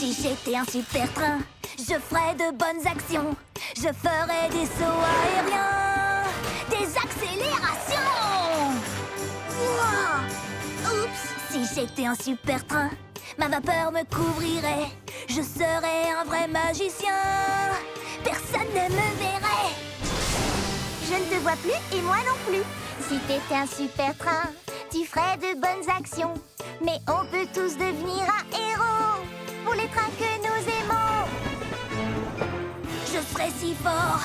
Si j'étais un super train, je ferais de bonnes actions. Je ferais des sauts aériens, des accélérations. Ouah. Oups. Si j'étais un super train, ma vapeur me couvrirait. Je serais un vrai magicien. Personne ne me verrait. Je ne te vois plus et moi non plus. Si t'étais un super train, tu ferais de bonnes actions. Mais on peut tous devenir un héros pour les trains que nous aimons. Je serais si fort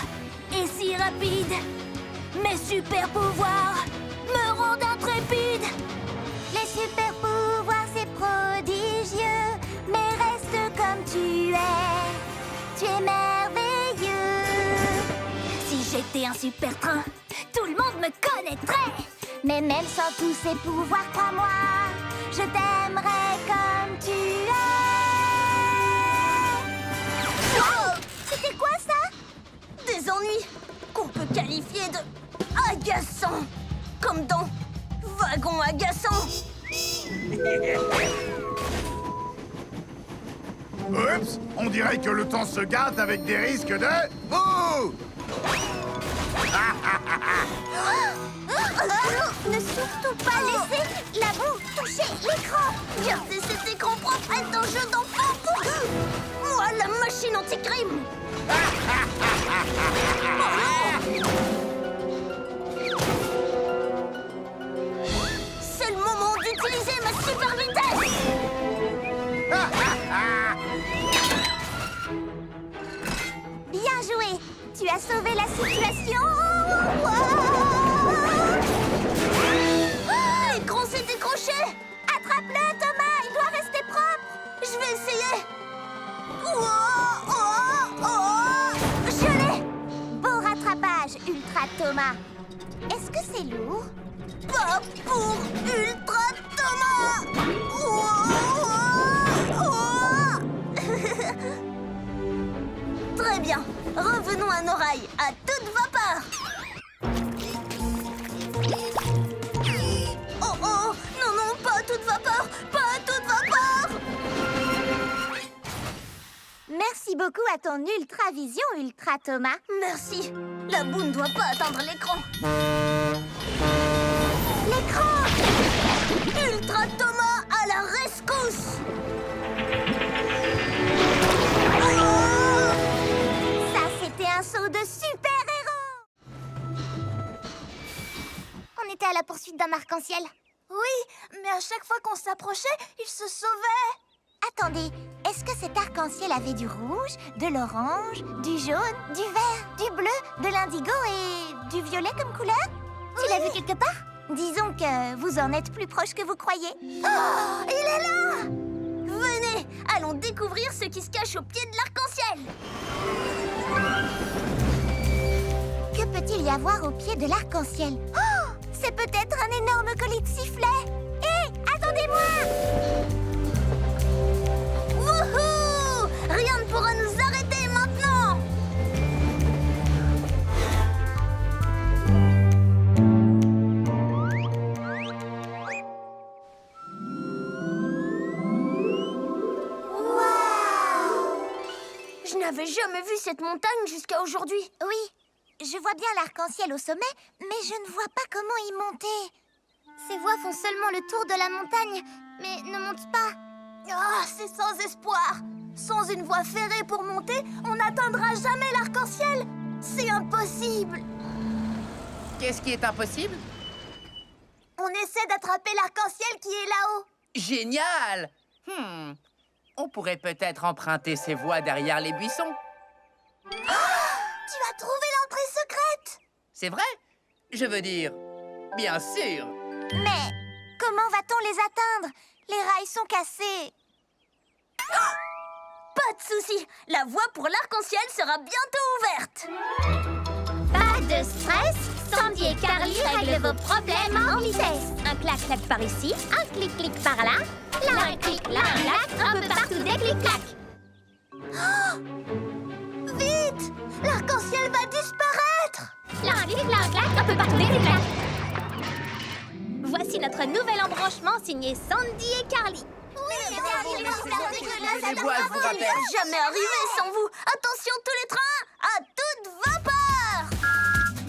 et si rapide. Mes super pouvoirs me rendent intrépide. Les super pouvoirs, c'est prodigieux. Mais reste comme tu es. Tu es merveilleux. Si j'étais un super train, tout le monde me connaîtrait. Mais même sans tous ces pouvoirs, crois-moi, je t'aimerais comme tu es. Wow! C'était quoi ça? Des ennuis qu'on peut qualifier de agaçants. Comme dans Wagon agaçant. Oups, on dirait que le temps se gâte avec des risques de... Bouh! Ne surtout pas laisser la boue toucher l'écran. Gardez cet écran propre est un jeu d'enfant. Moi, la machine anti-crime. C'est le moment d'utiliser ma super vitesse. Bien joué. Tu as sauvé la situation. L'écran s'est décroché. Attrape-le, Thomas. Il doit rester propre. Je vais essayer. Je l'ai. Beau rattrapage, Ultra Thomas. Est-ce que c'est lourd? Pas pour Ultra Thomas. Très bien. Revenons à nos rails à toute vapeur. Oh oh, non, non, pas à toute vapeur, pas à toute vapeur. Merci beaucoup à ton Ultra Vision, Ultra Thomas. Merci. La boue ne doit pas atteindre l'écran. L'écran! Ultra Thomas à la rescousse. Ça, c'était un saut de super-héros! On était à la poursuite d'un arc-en-ciel. Oui, mais à chaque fois qu'on s'approchait, il se sauvait. Attendez, est-ce que cet arc-en-ciel avait du rouge, de l'orange, du jaune, du vert, du bleu, de l'indigo et du violet comme couleur? Tu l'as vu quelque part? Disons que vous en êtes plus proche que vous croyez. Oh, il est là! Venez, allons découvrir ce qui se cache au pied de l'arc-en-ciel. Que peut-il y avoir au pied de l'arc-en-ciel? Oh, c'est peut-être un énorme colis de sifflets. Hé, attendez-moi! Wouhou! Rien ne pourra nous arrêter maintenant! Je n'avais jamais vu cette montagne jusqu'à aujourd'hui. Oui, je vois bien l'arc-en-ciel au sommet, mais je ne vois pas comment y monter. Ces voies font seulement le tour de la montagne, mais ne montent pas. Ah, c'est sans espoir. Sans une voie ferrée pour monter, on n'atteindra jamais l'arc-en-ciel. C'est impossible. Qu'est-ce qui est impossible? On essaie d'attraper l'arc-en-ciel qui est là-haut. Génial! On pourrait peut-être emprunter ces voies derrière les buissons. Tu as trouvé l'entrée secrète. C'est vrai? Je veux dire, bien sûr. Mais comment va-t-on les atteindre? Les rails sont cassés. Pas de souci, la voie pour l'arc-en-ciel sera bientôt ouverte. Pas de stress, Sandy et Carly règlent vos problèmes en vitesse. Un clac-clac par ici, un clic-clic par là. Là un clic, là un clac, un peu partout des clics-clacs. Vite! L'arc-en-ciel va disparaître. Là un clic, là un clac, un peu partout des clics-clacs. Voici notre nouvel embranchement signé Sandy et Carly. Oui! Les voix, je vous rappelle. Jamais arrivé sans vous. Attention tous les trains, à toute vapeur.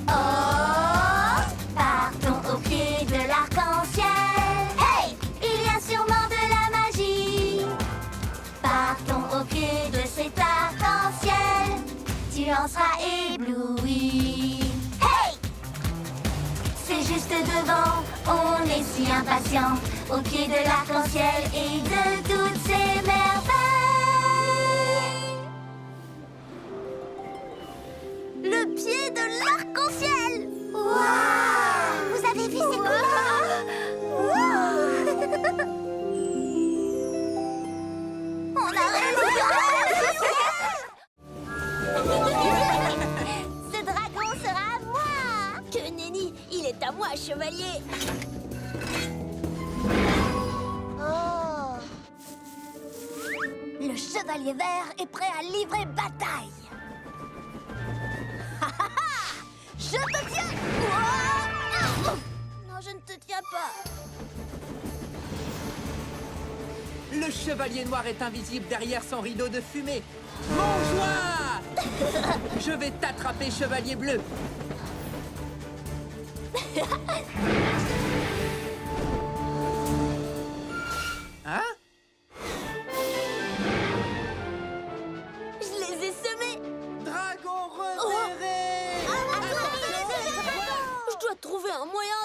Oh, partons au pied de l'arc-en-ciel. Hey, il y a sûrement de la magie. Partons au pied de cet arc-en-ciel. Tu en seras ébloui. Hey, c'est juste devant. On est si impatients au pied de l'arc-en-ciel et de toutes ces merveilles. Le pied de l'arc-en-ciel. Waouh! Vous avez vu ces couleurs? On a réussi. Ce dragon sera à moi! Que nenni, il est à moi, chevalier. Oh! Le chevalier vert est prêt à livrer bataille. Je te tiens. Ouah. Non, je ne te tiens pas. Le chevalier noir est invisible derrière son rideau de fumée. Mange-moi! Je vais t'attraper, chevalier bleu. Hein? Je les ai semés. Dragon repéré! Je dois trouver un moyen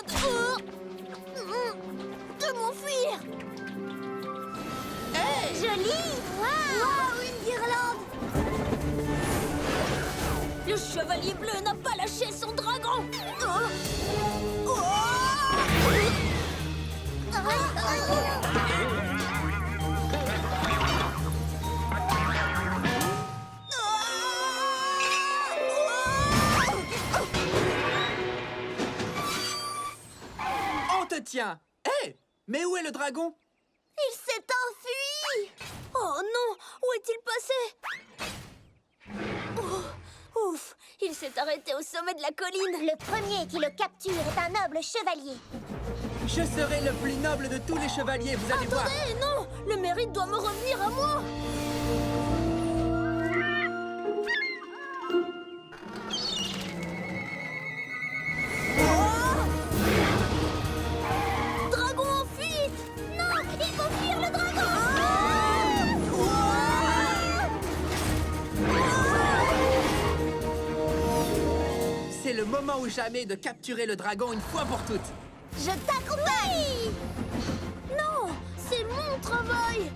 de m'enfuir. Hey! Joli. Waouh, une guirlande. Le chevalier bleu n'a pas lâché son dragon. On te tient! Hé! Mais où est le dragon? Il s'est enfui. Oh non, où est-il passé? Oh, ouf, il s'est arrêté au sommet de la colline. Le premier qui le capture est un noble chevalier. Je serai le plus noble de tous les chevaliers, vous allez voir! Attendez, non, le mérite doit me revenir à moi. Dragon en fuite! Non, il faut fuir le dragon! C'est le moment ou jamais de capturer le dragon une fois pour toutes. Je t'accompagne! Non, c'est mon travail!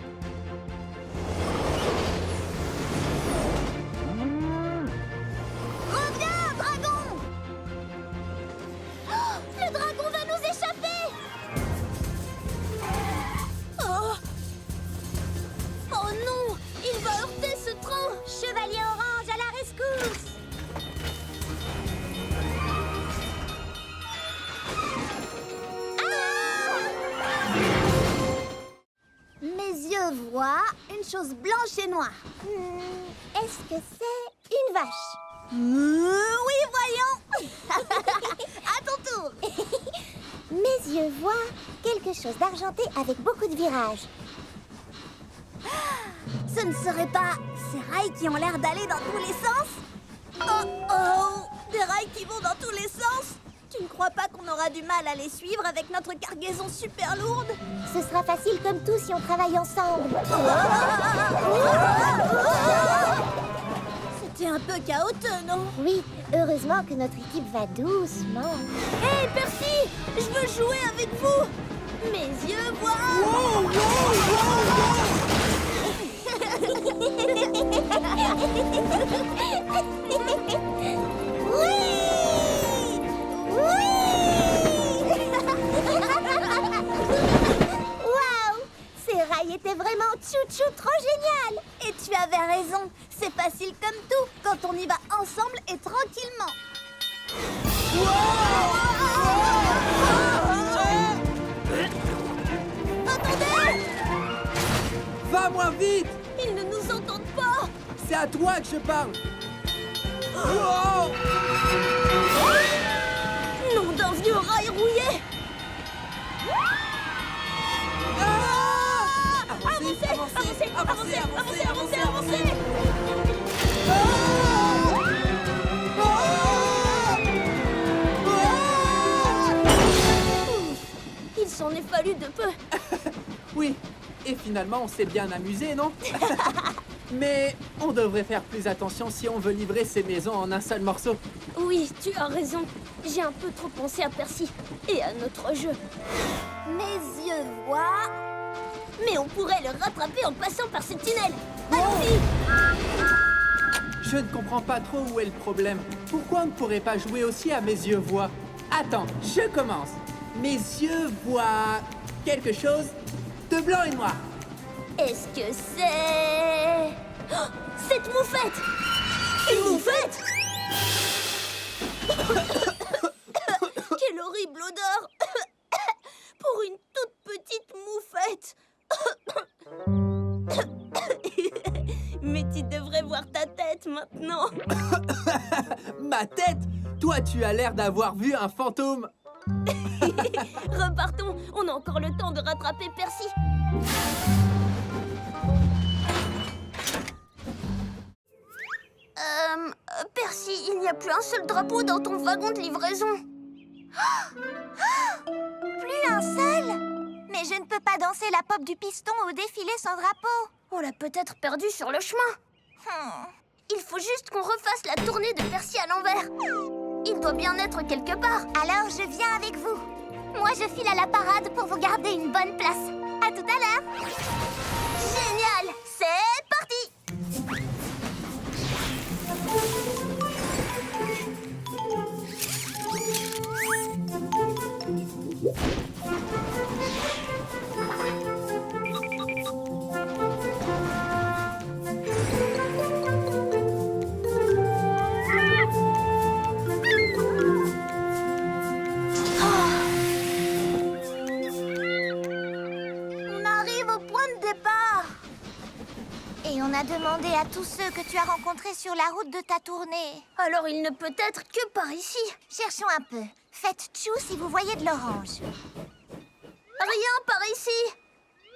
Reviens, dragon! Oh, le dragon va nous échapper! Oh! Oh non! Il va heurter ce train! Chevalier orange à la rescousse! Mes yeux voient une chose blanche et noire. Est-ce que c'est une vache? Oui, voyons! À ton tour! Mes yeux voient quelque chose d'argenté avec beaucoup de virages. Ce ne serait pas ces rails qui ont l'air d'aller dans tous les sens? Oh oh! Des rails qui vont dans tous les sens? Tu ne crois pas qu'on aura du mal à les suivre avec notre cargaison super lourde? Ce sera facile comme tout si on travaille ensemble. C'était un peu chaotique, non? Oui, heureusement que notre équipe va doucement. Hé, Percy! Je veux jouer avec vous! Mes yeux voient! Waouh! Ces rails étaient vraiment tchou-tchou trop génial! Et tu avais raison, c'est facile comme tout quand on y va ensemble et tranquillement. Attendez! Va moins vite! Ils ne nous entendent pas! C'est à toi que je parle! Oh! Nom d'un vieux rail rouillé! Ah! Avancez avancez, avancez, avancez, avancez, avancez. Il s'en est fallu de peu. Oui, et finalement, on s'est bien amusé, non? Mais on devrait faire plus attention si on veut livrer ces maisons en un seul morceau. Oui, tu as raison. J'ai un peu trop pensé à Percy et à notre jeu. Mes yeux voient. Mais on pourrait le rattraper en passant par ce tunnel. Allons-y. Je ne comprends pas trop où est le problème. Pourquoi on ne pourrait pas jouer aussi à mes yeux voient? Attends, je commence. Mes yeux voient quelque chose de blanc et noir. Est-ce que c'est... Oh, cette moufette! Une moufette? Quelle horrible odeur! Pour une toute petite moufette! Mais tu devrais voir ta tête maintenant! Ma tête? Toi, tu as l'air d'avoir vu un fantôme. Repartons, on a encore le temps de rattraper Percy. Percy, il n'y a plus un seul drapeau dans ton wagon de livraison. Plus un seul? Mais je ne peux pas danser la pop du piston au défilé sans drapeau. On l'a peut-être perdu sur le chemin. Il faut juste qu'on refasse la tournée de Percy à l'envers. Il doit bien être quelque part. Alors je viens avec vous. Moi je file à la parade pour vous garder une bonne place. À tout à l'heure. Génial! C'est parti! On arrive au point de départ. Et on a demandé à tous ceux que tu as rencontrés sur la route de ta tournée. Alors il ne peut être que par ici. Cherchons un peu. Faites tchou si vous voyez de l'orange. Rien par ici.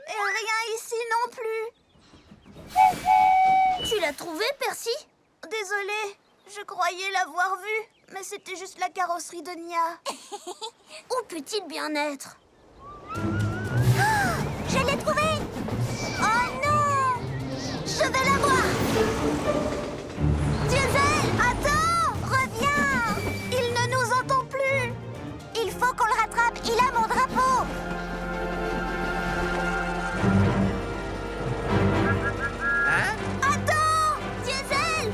Et rien ici non plus. Tu l'as trouvé, Percy? Désolée, je croyais l'avoir vue, mais c'était juste la carrosserie de Nia. Où peut-il bien être? Je l'ai trouvée! Oh non! Je vais la voir! Diesel, attends! Reviens! Il ne nous entend plus! Il faut qu'on le rattrape, il a mon drapeau! Hein? Attends! Diesel!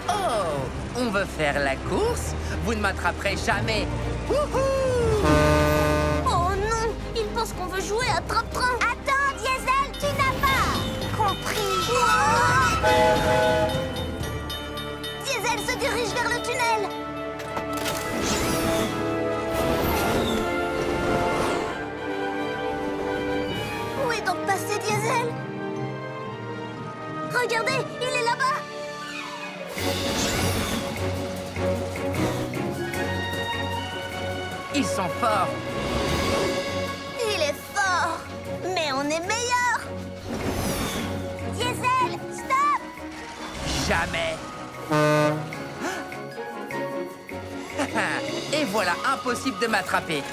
Oh, on veut faire la course? Vous ne m'attraperez jamais. Wouhou! Oh non! Il pense qu'on veut jouer à trappe-train. Attends, Diesel, tu n'as pas compris! Diesel se dirige vers le tunnel! Où est donc passé Diesel? Regardez, il est là-bas. Ils sont forts. Il est fort! Mais on est meilleur! Diesel, stop! Jamais. Et voilà, impossible de m'attraper.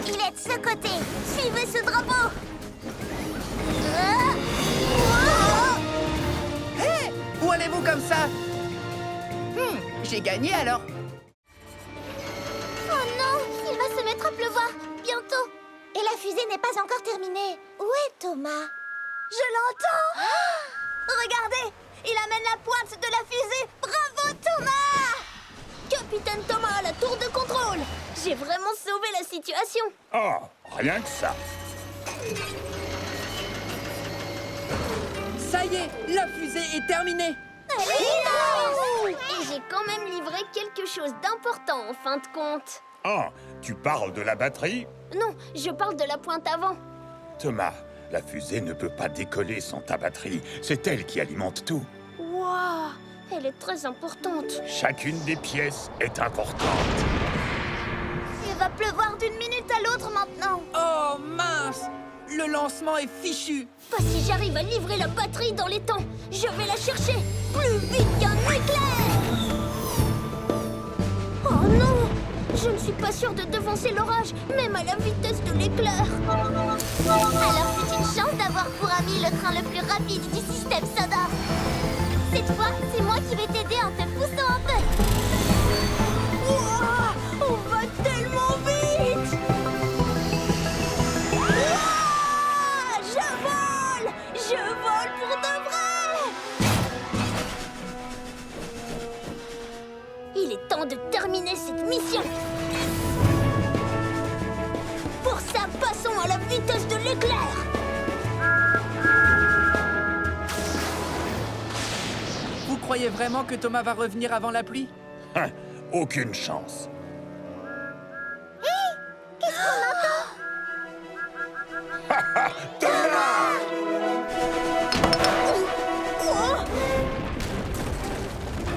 Il est de ce côté! Suivez ce drapeau. Hé! Où allez-vous comme ça? J'ai gagné alors. Oh non! Il va se mettre à pleuvoir! Bientôt! Et la fusée n'est pas encore terminée! Où est Thomas? Je l'entends! Regardez! Il amène la pointe de la fusée! Bravo Thomas! Capitaine Thomas à la tour de contrôle. J'ai vraiment sauvé la situation. Oh, rien que ça. Ça y est, la fusée est terminée. Et j'ai quand même livré quelque chose d'important en fin de compte. Oh, tu parles de la batterie? Non, je parle de la pointe avant. Thomas, la fusée ne peut pas décoller sans ta batterie. C'est elle qui alimente tout. Waouh, elle est très importante. Chacune des pièces est importante. Il va pleuvoir d'une minute à à l'autre maintenant. Oh mince! Le lancement est fichu! Pas si j'arrive à livrer la batterie dans les temps. Je vais la chercher plus vite qu'un éclair. Oh non! Je ne suis pas sûre de devancer l'orage, même à la vitesse de l'éclair. Alors c'est une chance d'avoir pour ami le train le plus rapide du système sonore. Cette fois, c'est moi qui vais t'aider en te poussant un peu. Ouah, on va tellement vite! Ouah, je vole! Je vole pour de vrai! Il est temps de terminer cette mission. Pour ça, passons à la vitesse de l'éclair. Vous croyez vraiment que Thomas va revenir avant la pluie? Hein, aucune chance. Oh!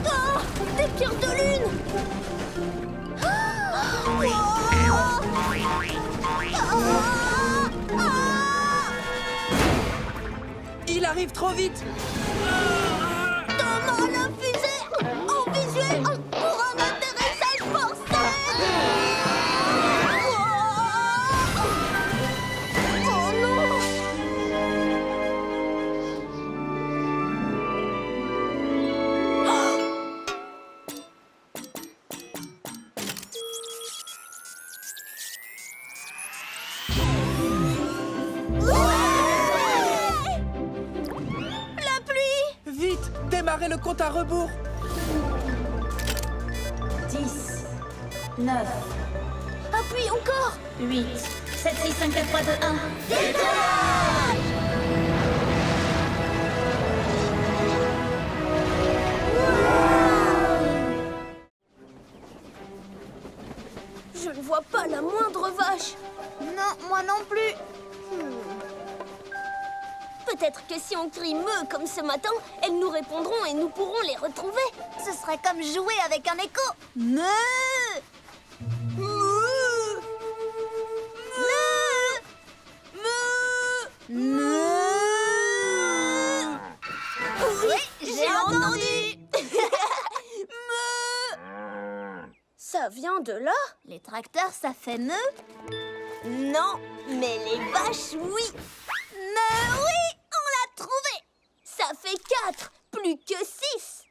Oh! Des pierres de lune! Oh! Il arrive trop vite! Thomas, la fusée! En visuel pour un atterrissage forcé! Oh non! La pluie! Vite! Démarrez le compte à rebours! 10, 9, Appuie encore! 8, 7, 6, 5, 4, 3, 2, 1. Je ne vois pas la moindre vache. Non, moi non plus. Peut-être que si on crie meu comme ce matin, elles nous répondront et nous pourrons les retrouver. Ce serait comme jouer avec un écho. Meu! Meu! Meu! Meu! Oui, j'ai entendu! Meu! Ça vient de là? Les tracteurs, ça fait meu. Non, mais les vaches, oui! Mais oui, on l'a trouvé! Ça fait 4, plus que 6!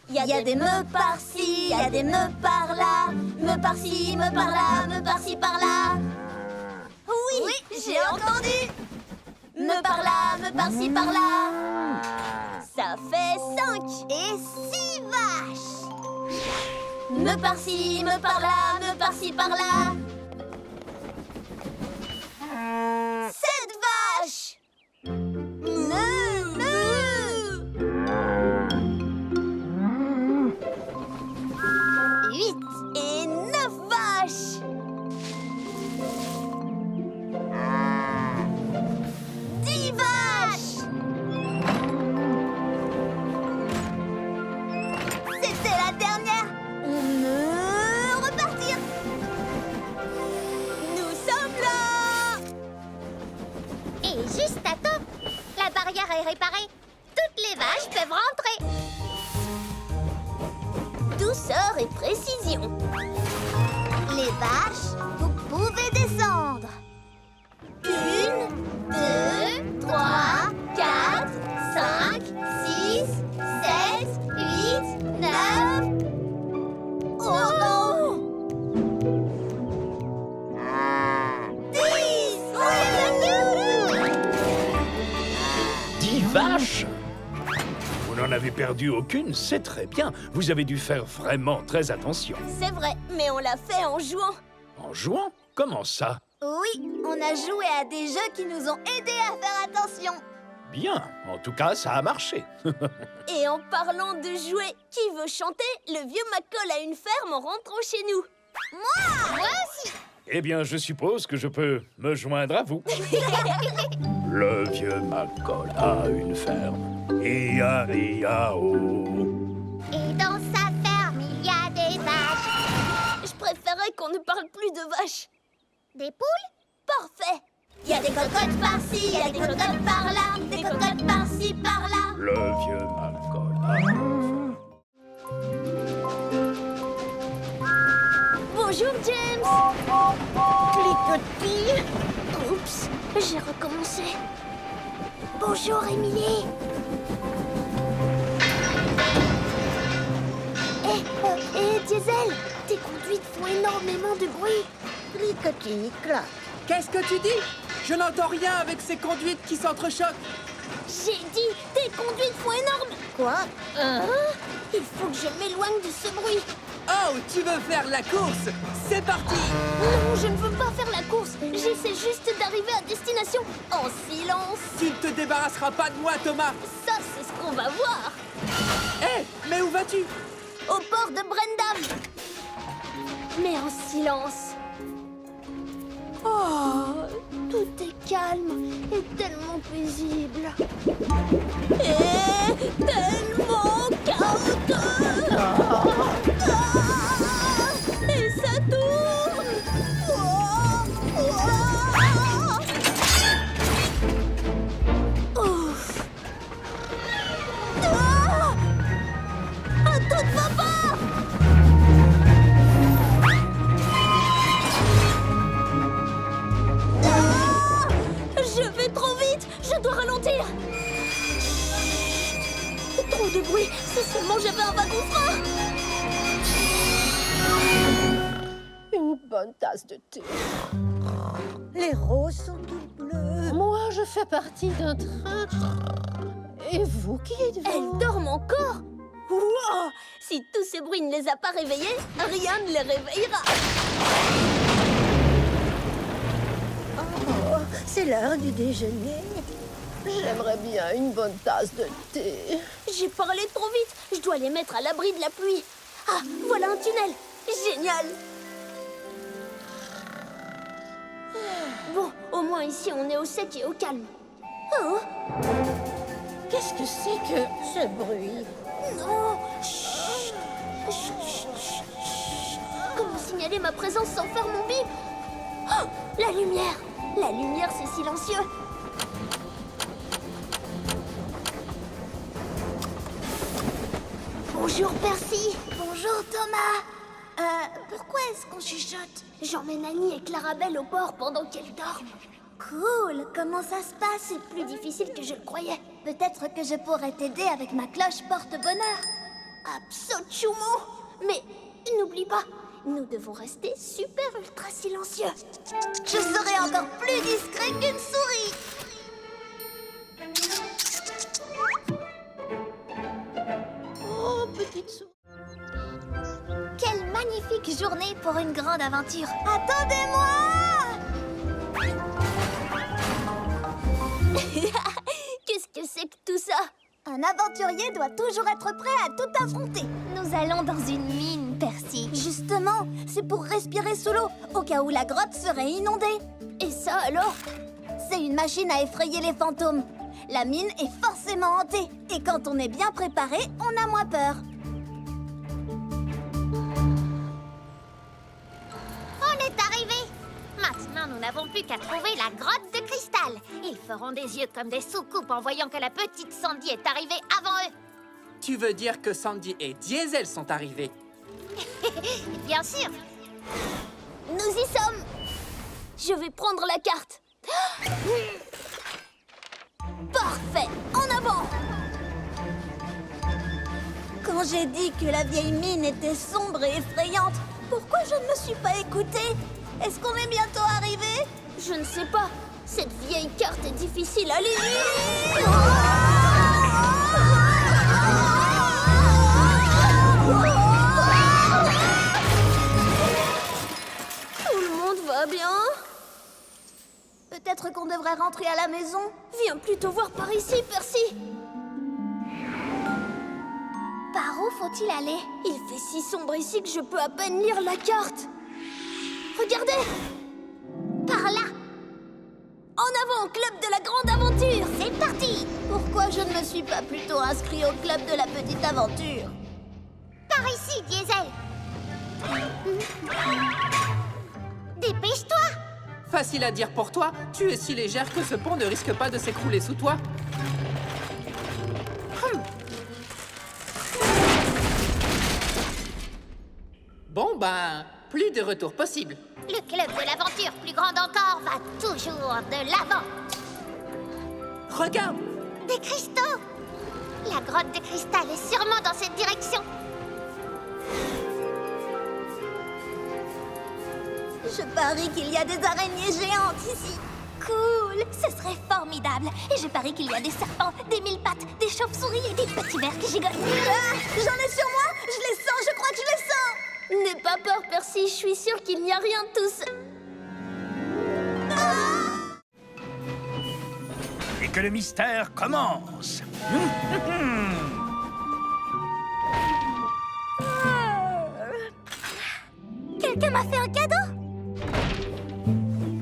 Il y a des me par-ci, il y a des me par-là. Me par-ci, me par-là, me par-ci, par-là. Oui, j'ai entendu! Me par-là, me par-ci, par-là. Ça fait 5 et 6 vaches! Me par-ci, me par-là, me par-ci, par-là. 7 vaches! Meu, meu! 8 et 9 vaches! 10 vaches! C'était la dernière! Repartir! Nous sommes là! Et juste à temps, la barrière est réparée. Toutes les vaches peuvent rentrer. Douceur et précision. Les vaches, vous pouvez descendre. 1, 2, 3, 4, 5, 6, 7, 8, 9. Oh non! 10! 10 vaches? Vous n'en avez perdu aucune, c'est très bien. Vous avez dû faire vraiment très attention. C'est vrai, mais on l'a fait en jouant. En jouant? Comment ça? Oui, on a joué à des jeux qui nous ont aidés à faire attention. Bien, en tout cas, ça a marché. Et en parlant de jouer, qui veut chanter Le vieux Macaul a une ferme en rentrant chez nous? Moi aussi. Eh bien, je suppose que je peux me joindre à vous. Le vieux Macaul a une ferme. Ia-ia-o. Et dans sa ferme, il y a des vaches. Je préférais qu'on ne parle plus de vaches. Des poules? Parfait. Il y a des cocottes par-ci, il y a des cocottes par-là, des cocottes par-ci, par-là. Le vieux Malcolm. Bonjour, James. Clicotis. Oups, j'ai recommencé. Bonjour, Emily. Diesel, tes conduites font énormément de bruit. Clicotis, clac. Qu'est-ce que tu dis? Je n'entends rien avec ces conduites qui s'entrechoquent. J'ai dit, tes conduites font énorme. Quoi? Il faut que je m'éloigne de ce bruit. Oh, tu veux faire la course? C'est parti! Non, je ne veux pas faire la course. J'essaie juste d'arriver à destination en silence. Tu ne te débarrasseras pas de moi, Thomas. Ça, c'est ce qu'on va voir. Hé, mais où vas-tu? Au port de Brendam. Mais en silence. Oh, tout est calme et tellement paisible. Et tellement chaotique. Et ça tourne. Ouf. À toute vapeur. Je vais trop vite. Je dois ralentir. Trop de bruit. Si seulement j'avais un wagon-frein. Une bonne tasse de thé. Les roses sont toutes bleues. Moi, je fais partie d'un train. Et vous, qui êtes-vous? Elles dorment encore. Wow. Si tous ces bruits ne les a pas réveillées, rien ne les réveillera. Oh, c'est l'heure du déjeuner. J'aimerais bien une bonne tasse de thé. J'ai parlé trop vite. Je dois les mettre à l'abri de la pluie. Ah, voilà un tunnel. Génial. Bon, au moins ici, on est au sec et au calme. Oh, Qu'est-ce que c'est que ce bruit? non. Chut. Chut, chut, chut, chut. Comment signaler ma présence sans faire mon bip? Oh, la lumière. La lumière, c'est silencieux. Bonjour, Percy. Bonjour, Thomas. Pourquoi est-ce qu'on chuchote? J'emmène Annie et Clarabelle au port pendant qu'elles dorment. Cool. Comment ça se passe? C'est plus difficile que je le croyais. Peut-être que je pourrais t'aider avec ma cloche porte-bonheur. Absolument. Mais n'oublie pas, nous devons rester super ultra silencieux. Je serai encore plus discret qu'une souris. Oh, petite souris. Quelle magnifique journée pour une grande aventure. Attendez-moi! Qu'est-ce que c'est que tout ça? Un aventurier doit toujours être prêt à tout affronter. Nous allons dans une mine, Percy. Justement, c'est pour respirer sous l'eau, au cas où la grotte serait inondée. Et ça alors? C'est une machine à effrayer les fantômes. La mine est forcément hantée. Et quand on est bien préparé, on a moins peur. On est arrivé. Maintenant, nous n'avons plus qu'à trouver la grotte de cristal. Ils feront des yeux comme des soucoupes en voyant que la petite Sandy est arrivée avant eux. Tu veux dire que Sandy et Diesel sont arrivés? Bien sûr. Nous y sommes. Je vais prendre la carte. Parfait. En avant. Quand j'ai dit que la vieille mine était sombre et effrayante, pourquoi je ne me suis pas écoutée? Est-ce qu'on est bientôt arrivé? Je ne sais pas. Cette vieille carte est difficile à lire. Tout le monde va bien? Peut-être qu'on devrait rentrer à la maison. Viens plutôt voir par ici, Percy. Par où faut-il aller? Il fait si sombre ici que je peux à peine lire la carte. Regardez! Par là! En avant, club de la grande aventure! C'est parti! Pourquoi je ne me suis pas plutôt inscrit au club de la petite aventure? Par ici, Diesel. dépêche-toi! Facile à dire pour toi, tu es si légère que ce pont ne risque pas de s'écrouler sous toi. Bon ben, plus de retour possible. Le club de l'aventure, plus grande encore, va toujours de l'avant. Regarde! Des cristaux! La grotte de cristal est sûrement dans cette direction. Je parie qu'il y a des araignées géantes ici. Cool, ce serait formidable. Et je parie qu'il y a des serpents, des mille pattes, des chauves-souris et des petits vers qui gigotent. J'en ai sur moi, je les sens, je crois que je les sens. N'aie pas peur, Percy, je suis sûre qu'il n'y a rien de tout ça. Et que le mystère commence. Quelqu'un m'a fait un cadeau.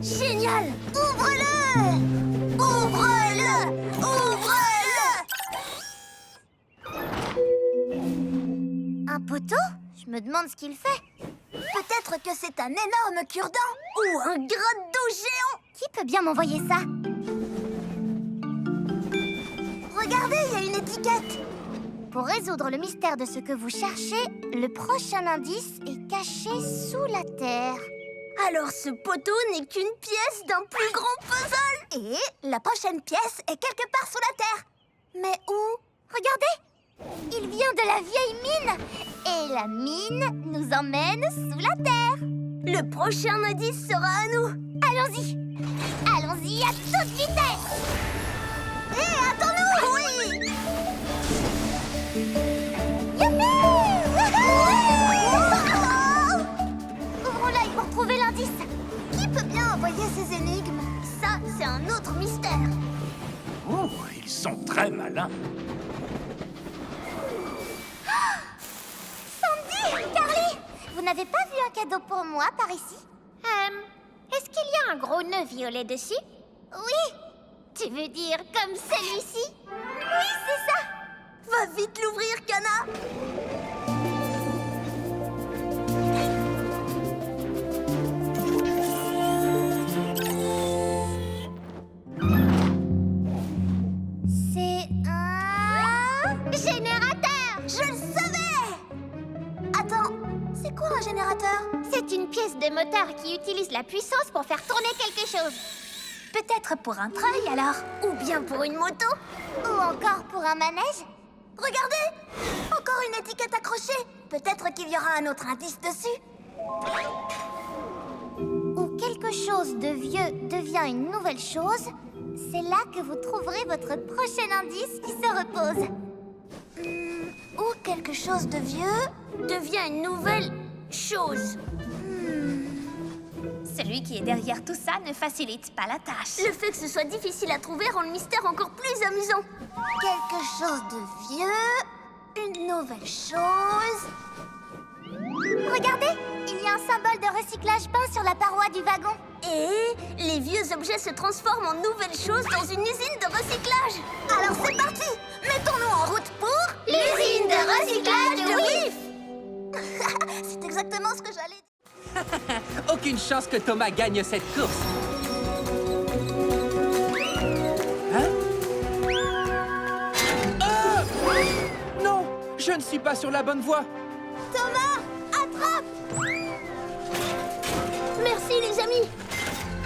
Génial! Ouvre-le! Ouvre-le! Ouvre-le! Un poteau? Je me demande ce qu'il fait. Peut-être que c'est un énorme cure-dent ou un grotte-d'eau géant. Qui peut bien m'envoyer ça? Regardez, il y a une étiquette. Pour résoudre le mystère de ce que vous cherchez, le prochain indice est caché sous la terre. Alors ce poteau n'est qu'une pièce d'un plus grand puzzle. Et la prochaine pièce est quelque part sous la terre. Mais où? Regardez! Il vient de la vieille mine. Et la mine nous emmène sous la terre. Le prochain indice sera à nous. Allons-y! Allons-y à toute vitesse! Hé, attends-nous! Oui! Youpi! Ouvrons l'œil pour trouver l'indice. Qui peut bien envoyer ces énigmes? Ça, c'est un autre mystère. Oh, ils sont très malins. Sandy! Carly! Vous n'avez pas vu un cadeau pour moi par ici? Est-ce qu'il y a un gros nœud violet dessus? Oui! Tu veux dire comme celui-ci? Oui, c'est ça! Va vite l'ouvrir, Kana! C'est un... générateur! Je le savais! Attends, c'est quoi un générateur? C'est une pièce de moteur qui utilise la puissance pour faire tourner quelque chose. Peut-être pour un treuil, alors? Ou bien pour une moto? Ou encore pour un manège? Regardez! Encore une étiquette accrochée! Peut-être qu'il y aura un autre indice dessus. Où quelque chose de vieux devient une nouvelle chose, c'est là que vous trouverez votre prochain indice qui se repose. Où quelque chose de vieux devient une nouvelle chose. Celui qui est derrière tout ça ne facilite pas la tâche. Le fait que ce soit difficile à trouver rend le mystère encore plus amusant. Quelque chose de vieux, une nouvelle chose... Regardez, il y a un symbole de recyclage peint sur la paroi du wagon. Et les vieux objets se transforment en nouvelles choses dans une usine de recyclage. Alors c'est parti, mettons-nous en route pour... L'usine de recyclage de WIF. C'est exactement ce que j'allais dire. Aucune chance que Thomas gagne cette course. Hein? Ah! Non, je ne suis pas sur la bonne voie. Thomas, attrape! Merci les amis.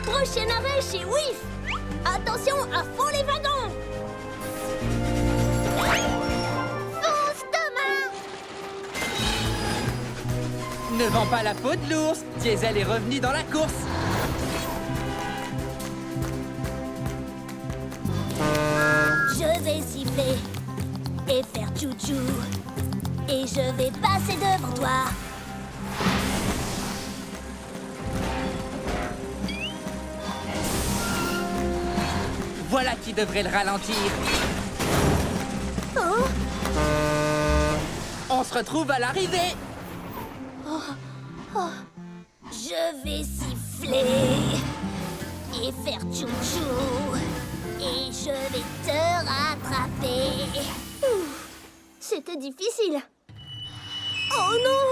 Prochain arrêt chez WIF. Attention, à fond les wagons. Fonce, Thomas! Ne vends pas la peau de l'ours. Diesel est revenu dans la course. Je vais siffler et faire tchou-tchou. Et je vais passer devant toi. Voilà qui devrait le ralentir. Oh, On se retrouve à l'arrivée. je vais siffler et faire tchou-tchou. Et je vais te rattraper. C'était difficile. Oh non!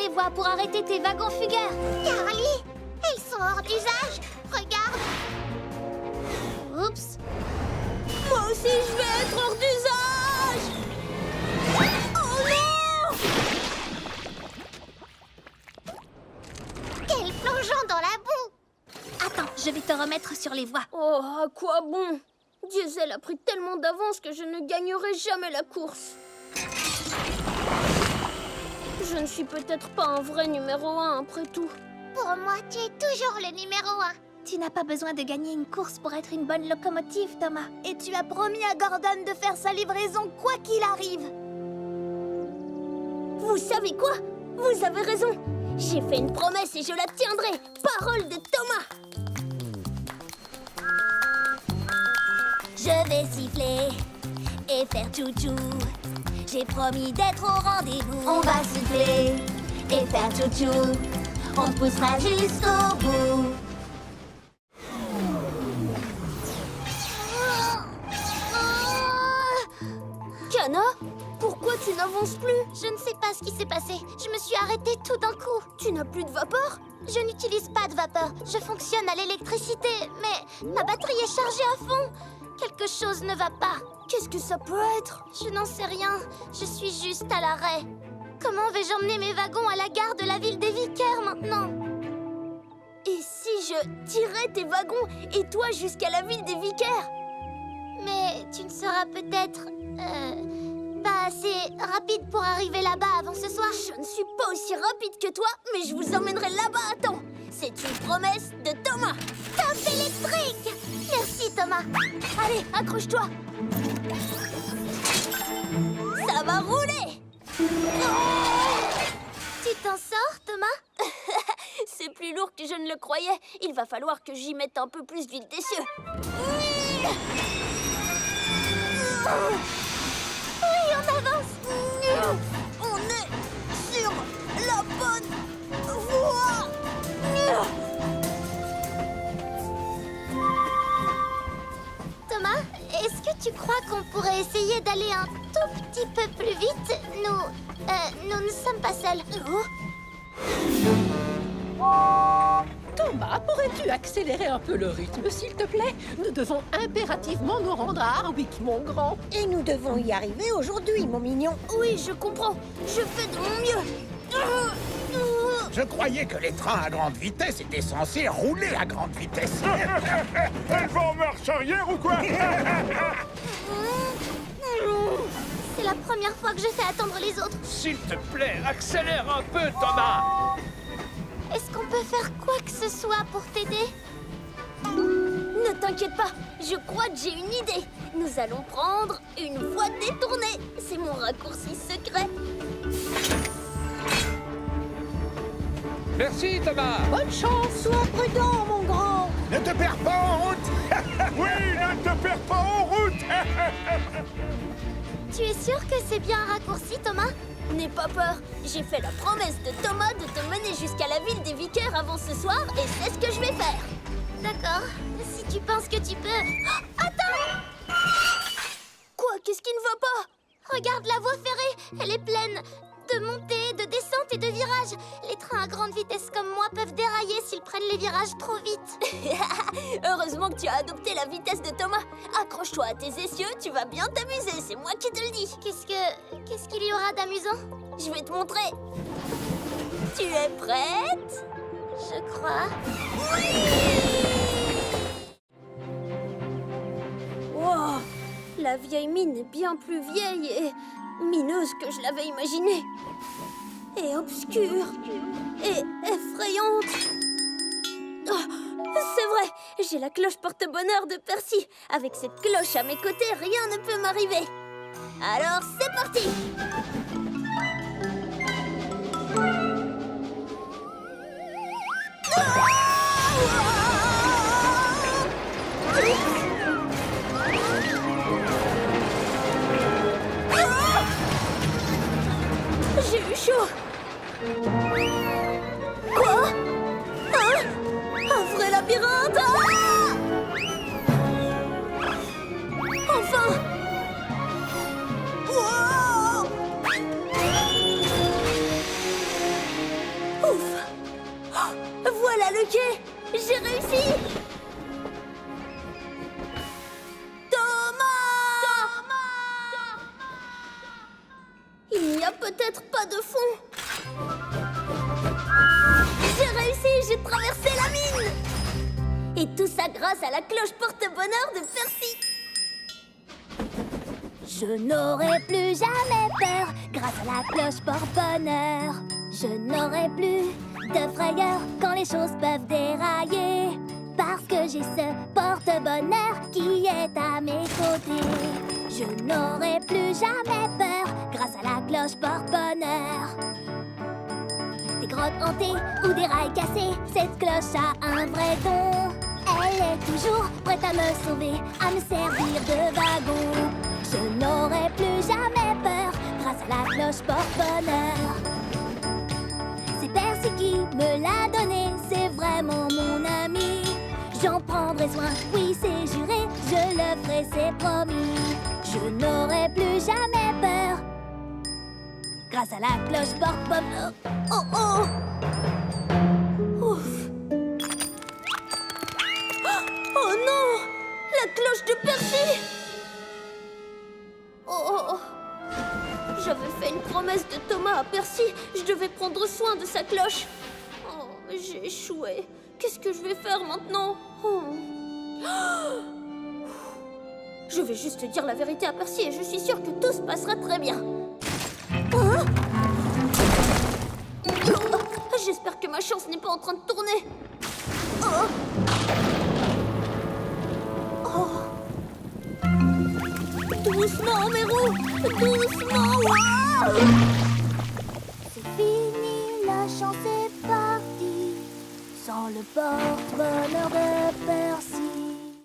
les voies pour arrêter tes wagons fugueurs. Carly, ils sont hors d'usage. Regarde. Oups. Moi aussi, je vais être hors d'usage. Oh non! Quel plongeon dans la boue! Attends, je vais te remettre sur les voies. Oh, à quoi bon? Diesel a pris tellement d'avance que je ne gagnerai jamais la course. Je ne suis peut-être pas un vrai numéro 1 après tout. Pour moi, tu es toujours le numéro 1. Tu n'as pas besoin de gagner une course pour être une bonne locomotive, Thomas. Et tu as promis à Gordon de faire sa livraison quoi qu'il arrive. Vous savez quoi? Vous avez raison. J'ai fait une promesse et je la tiendrai. Parole de Thomas. Je vais siffler et faire tchou-tchou. J'ai promis d'être au rendez-vous. On va siffler et faire tchou-tchou. On te poussera jusqu'au bout. Kana, pourquoi tu n'avances plus? Je ne sais pas ce qui s'est passé. Je me suis arrêtée tout d'un coup. Tu n'as plus de vapeur? Je n'utilise pas de vapeur. Je fonctionne à l'électricité. Mais ma batterie est chargée à fond. Quelque chose ne va pas. Qu'est-ce que ça peut être? Je n'en sais rien. Je suis juste à l'arrêt. Comment vais-je emmener mes wagons à la gare de la ville des Vicaires maintenant? Et si je tirais tes wagons et toi jusqu'à la ville des Vicaires? Mais tu ne seras peut-être... pas assez rapide pour arriver là-bas avant ce soir. Je ne suis pas aussi rapide que toi, mais je vous emmènerai là-bas à temps. C'est une promesse de Thomas. Top électrique! Merci Thomas. Allez, accroche-toi. Ça va rouler. Tu t'en sors, Thomas? C'est plus lourd que je ne le croyais. Il va falloir que j'y mette un peu plus d'huile d'essieu. Oui, on avance. On est sur la bonne voie. Thomas, est-ce que tu crois qu'on pourrait essayer d'aller un tout petit peu plus vite? Nous ne sommes pas seuls. Thomas, pourrais-tu accélérer un peu le rythme, s'il te plaît? Nous devons impérativement nous rendre à Harwick, mon grand. Et nous devons y arriver aujourd'hui, mon mignon. Oui, je comprends. Je fais de mon mieux. Je croyais que les trains à grande vitesse étaient censés rouler à grande vitesse. Elle va en marche arrière ou quoi? C'est la première fois que je fais attendre les autres. S'il te plaît, accélère un peu, Thomas. Est-ce qu'on peut faire quoi que ce soit pour t'aider? Ne t'inquiète pas, je crois que j'ai une idée. Nous allons prendre une voie détournée. C'est mon raccourci secret. Merci, Thomas. Bonne chance. Sois prudent, mon grand. Ne te perds pas en route. Oui, ne te perds pas en route. Tu es sûr que c'est bien un raccourci, Thomas? N'aie pas peur. J'ai fait la promesse de Thomas de te mener jusqu'à la ville des Vicaires avant ce soir et c'est ce que je vais faire. D'accord. Si tu penses que tu peux... Oh, attends! Quoi? Qu'est-ce qui ne va pas? Regarde la voie ferrée. Elle est pleine de montées, de descentes et de virages. Les trains à grande vitesse comme moi peuvent dérailler s'ils prennent les virages trop vite. Heureusement que tu as adopté la vitesse de Thomas. Accroche-toi à tes essieux, tu vas bien t'amuser, c'est moi qui te le dis. Qu'est-ce qu'il y aura d'amusant? Je vais te montrer. Tu es prête? Je crois. Wow, la vieille mine est bien plus vieille et mineuse que je l'avais imaginé. Et obscure. Et effrayante. Oh, c'est vrai, j'ai la cloche porte-bonheur de Percy. Avec cette cloche à mes côtés, rien ne peut m'arriver. Alors, c'est parti! J'ai eu chaud. Quoi? Hein? Un vrai labyrinthe? Ah! Enfin! Wow! J'ai réussi! Thomas! Il n'y a peut-être pas de fond. J'ai réussi, j'ai traversé la mine! Et tout ça grâce à la cloche porte-bonheur de Percy. Je n'aurai plus jamais peur grâce à la cloche porte-bonheur. Je n'aurai plus de frayeur quand les choses peuvent dérailler. Parce que j'ai ce porte-bonheur qui est à mes côtés. Je n'aurai plus jamais peur grâce à la cloche porte-bonheur. Des grottes hantées ou des rails cassés, cette cloche a un vrai don. Elle est toujours prête à me sauver, à me servir de wagon. Je n'aurai plus jamais peur grâce à la cloche porte-bonheur. C'est Percy qui me l'a donné, c'est vraiment mon ami. J'en prendrai soin, oui c'est juré, je le ferai, c'est promis. Je n'aurai plus jamais peur grâce à la cloche porte-bonheur. Oh oh! Ouf! Oh non! La cloche de Percy! Oh! J'avais fait une promesse de Thomas à Percy. Je devais prendre soin de sa cloche. Oh, j'ai échoué. Qu'est-ce que je vais faire maintenant? Oh. Je vais juste dire la vérité à Percy et je suis sûre que tout se passera très bien. Hein? Oh, j'espère que ma chance n'est pas en train de tourner. Oh. Oh. Doucement, mes roues! Doucement! Wow! C'est fini, la chance est partie. Sans le porte-bonheur de Percy.